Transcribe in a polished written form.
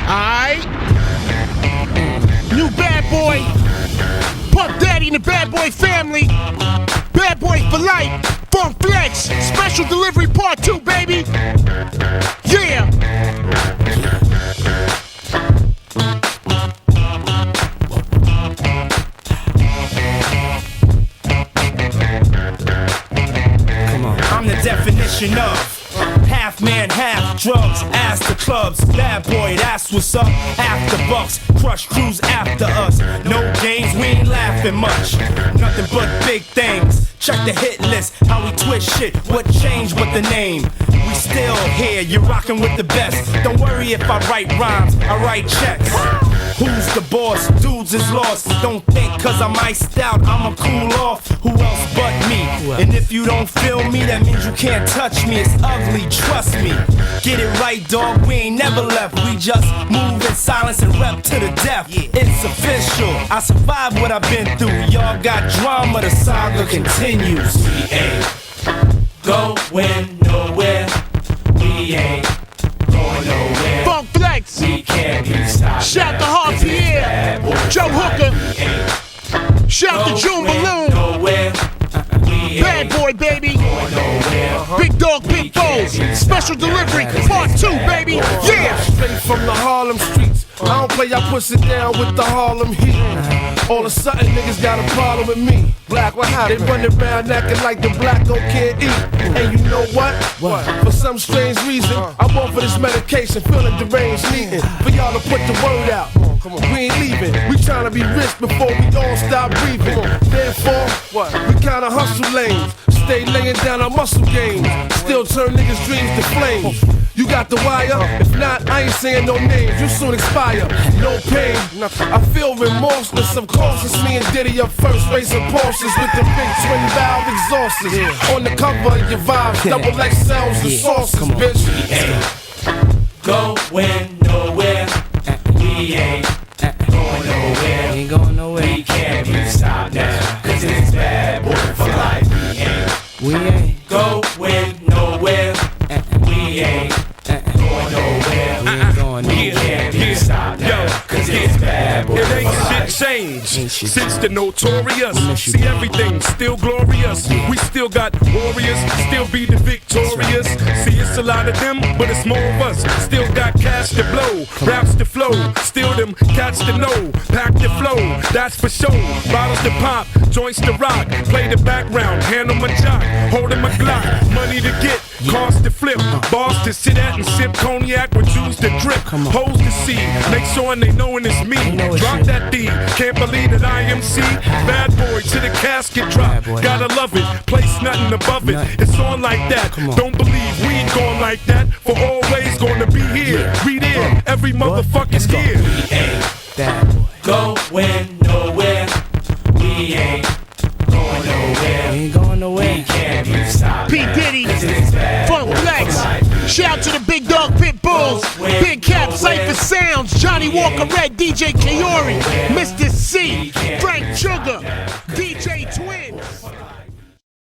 Aight. New bad boy. Puff Daddy and the Bad Boy family. Bad Boy for life. Funk Flex. Special delivery part 2, baby. Yeah. I'm the definition of half man, half drugs, ass to clubs. Bad boy, that's what's up. After bucks, crush crews after us. No games, we ain't laughing much. Nothing but big things. Check the hit list, how we twist shit. What changed but the name? We still here, you're rocking with the best. Don't worry if I write rhymes, I write checks. Who's the boss? Dudes is lost. Don't think cause I'm iced out, I'ma cool off. Who else but me? And if you don't feel me, that means you can't touch me. It's ugly, trust me. Get it right, dog, we ain't never left. We just move in silence and rep to the death. It's official, I survived what I've been through. Y'all got drama, the saga continues. We ain't going nowhere. We ain't going nowhere. Funk Flex. We can't be stopped. Shout to Hard Pierre. Joe Hooker. Shout to June Balloon. Bad Boy, baby. Big Dog, Big Balls. Special delivery, part 2, baby. Yeah. Straight from the Harlem streets. I don't play, I push it down with the Harlem heat. All of a sudden, niggas got a problem with me. Black, what happened? They run around acting like the black don't can't eat. And you know what? For some strange reason, I want for this medication, feeling deranged, needing for y'all to put the word out. We ain't leaving. We tryna be rich before we all stop breathing. Therefore, we kinda hustle lanes. Stay laying down our muscle games. Still turn niggas' dreams to flames. You got the wire? If not, I ain't saying no names. You soon expire. No pain. I feel remorseless. Of course, it's me and Diddy up first, racing Porsches with the big twin valve exhausters. On the cover of your vibes, double XLs and sauces, bitch. We ain't going nowhere. We ain't going nowhere. We ain't going nowhere. We can't be stopped now, cause it's bad boy for life. We ain't going nowhere. We ain't going nowhere. We ain't going We nowhere. can't be stopped now, cause it's bad boy It for ain't life. shit changed since the notorious. See everything still glorious. We still got warriors, still be the victorious. See it's a lot of them, but it's more of us. Still got cash to blow, raps to flow. Still them cats to know, pack the flow. That's for sure. Bottles to pop, joints to rock. Play the background, handle my jock, holding my Glock. Money to get, cars to flip, bars to sit at and sip cognac with juice to drip. Hoes to see, make sure they knowin' it's me. Drop that D, can't believe that I MC. Bad boy to the casket drop. Gotta love it, place nothing above it. It's on like that. Don't believe we ain't going like that. For always gonna be here. We there every motherfucking year. We ain't going nowhere. We ain't going nowhere. We ain't going nowhere. We can't be stopped. P. Diddy. Funk Flex. Shout to the Big Dog Pit Bulls. Big Cap, Cypher Sounds. Johnny Walker Red, DJ